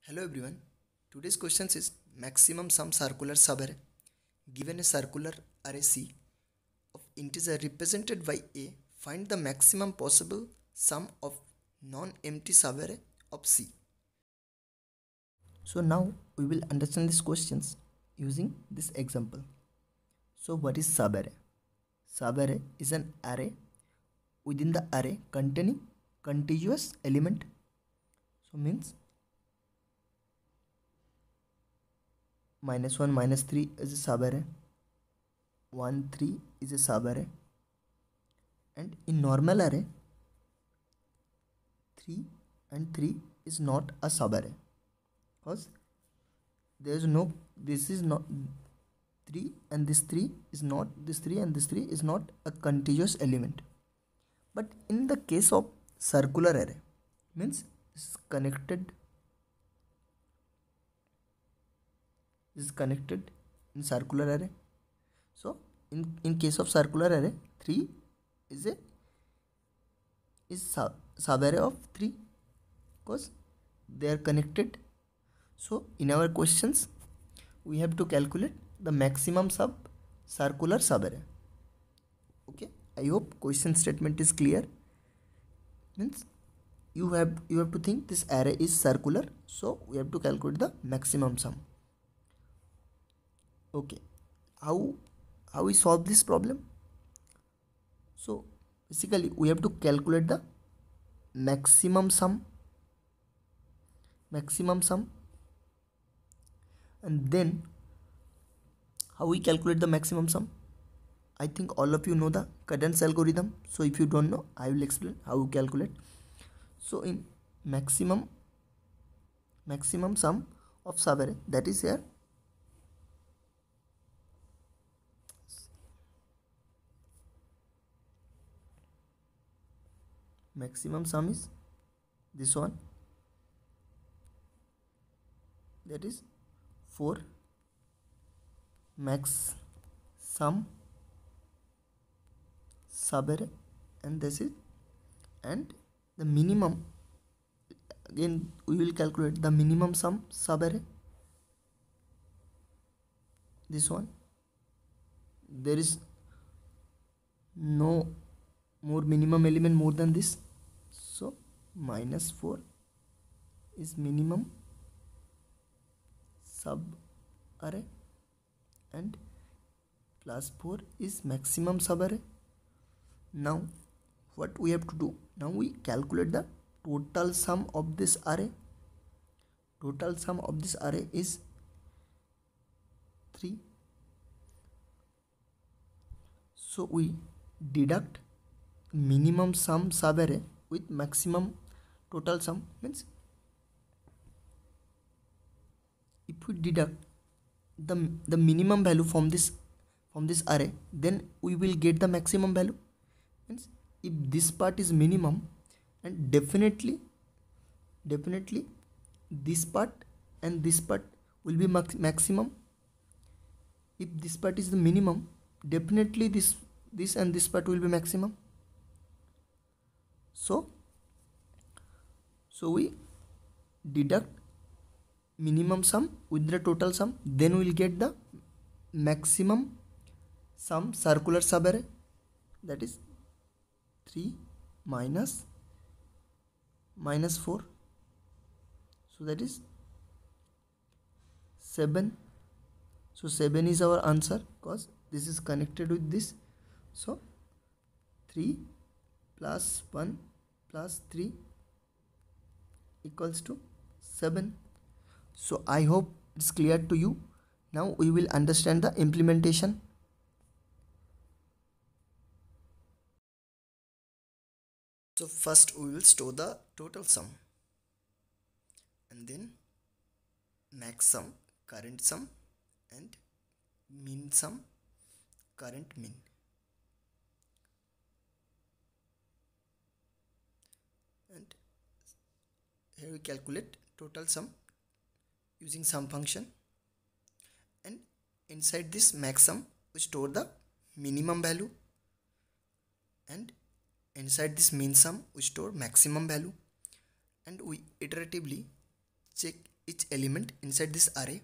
Hello everyone. Today's question is maximum sum circular subarray. Given a circular array C of integer represented by A, find the maximum possible sum of non-empty subarray of C. So now we will understand these questions using this example. So what is subarray? Subarray is an array within the array containing contiguous element. So means -1 -3 is a subarray, 1 3 is a subarray, and in normal array 3 and 3 is not a subarray because there is no, this is not 3 and this 3 is not, this 3 and this 3 is not a contiguous element. But in the case of circular array means is connected in circular array. So in case of circular array 3 is a subarray of 3 because they are connected. So in our questions we have to calculate the maximum sub circular subarray. Okay, I hope question statement is clear. Means you have to think this array is circular, so we have to calculate the maximum sum. Okay, how we solve this problem? So basically we have to calculate the maximum sum, and then how we calculate the maximum sum? I think all of you know the cadence algorithm. So if you don't know, I will explain how we calculate. So in maximum sum of subarray, that is here maximum sum is this one, that is 4 max sum subarray, and this is, and the minimum, again we will calculate the minimum sum subarray, this one. There is no more minimum element more than this, so -4 is minimum sub array and +4 is maximum subarray. Now what we have to do? Now we calculate the total sum of this array. Total sum of this array is 3. So we deduct minimum sum subarray with maximum total sum. Means if we deduct the minimum value from this array, then we will get the maximum value. Means if this part is minimum, and definitely this part and this part will be maximum. If this part is the minimum, definitely this and this part will be maximum. So we deduct minimum sum with the total sum, then we will get the maximum sum circular subarray, that is 3 minus -4, so that is 7. So 7 is our answer because this is connected with this. So 3 plus 1 plus 3 equals to 7. So I hope it's clear to you. Now we will understand the implementation. So first we will store the total sum, and then max sum, current sum, and min sum, current min. And here we calculate total sum using sum function, and inside this max sum we store the minimum value, and inside this min sum we store maximum value, and we iteratively check each element inside this array,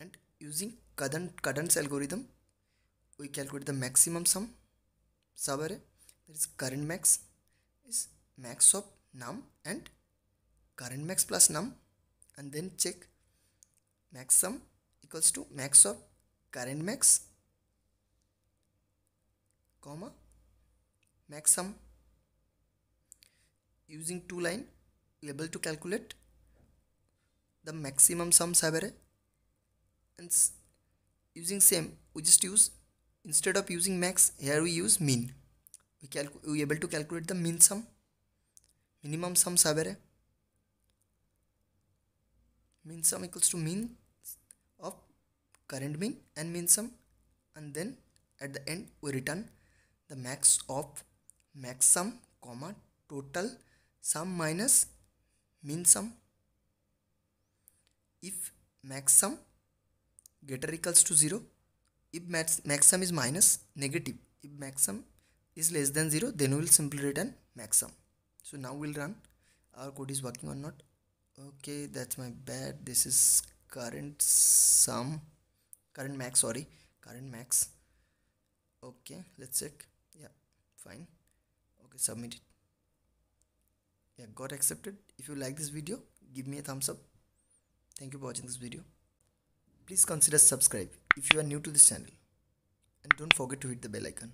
and using Cadence algorithm we calculate the maximum sum subarray. That is current max is max of num and current max plus num, and then check max sum equals to max of current max comma max sum. Using two line we are able to calculate the maximum sum subarray, and using same we just use, instead of using max here we use mean. We able to calculate the minimum sum subarray. Min sum equals to mean of current mean and min sum, and then at the end we return the max of max sum comma total sum minus min sum. If max sum greater equals to 0, if max sum is minus negative, if max sum is less than 0, then we will simply return max sum. So now we'll run. Our code is working or not. Okay, that's my bad. This is current max. Okay, let's check. Yeah, fine. Okay, submit it. Yeah, got accepted. If you like this video, give me a thumbs up. Thank you for watching this video. Please consider subscribe if you are new to this channel, and don't forget to hit the bell icon.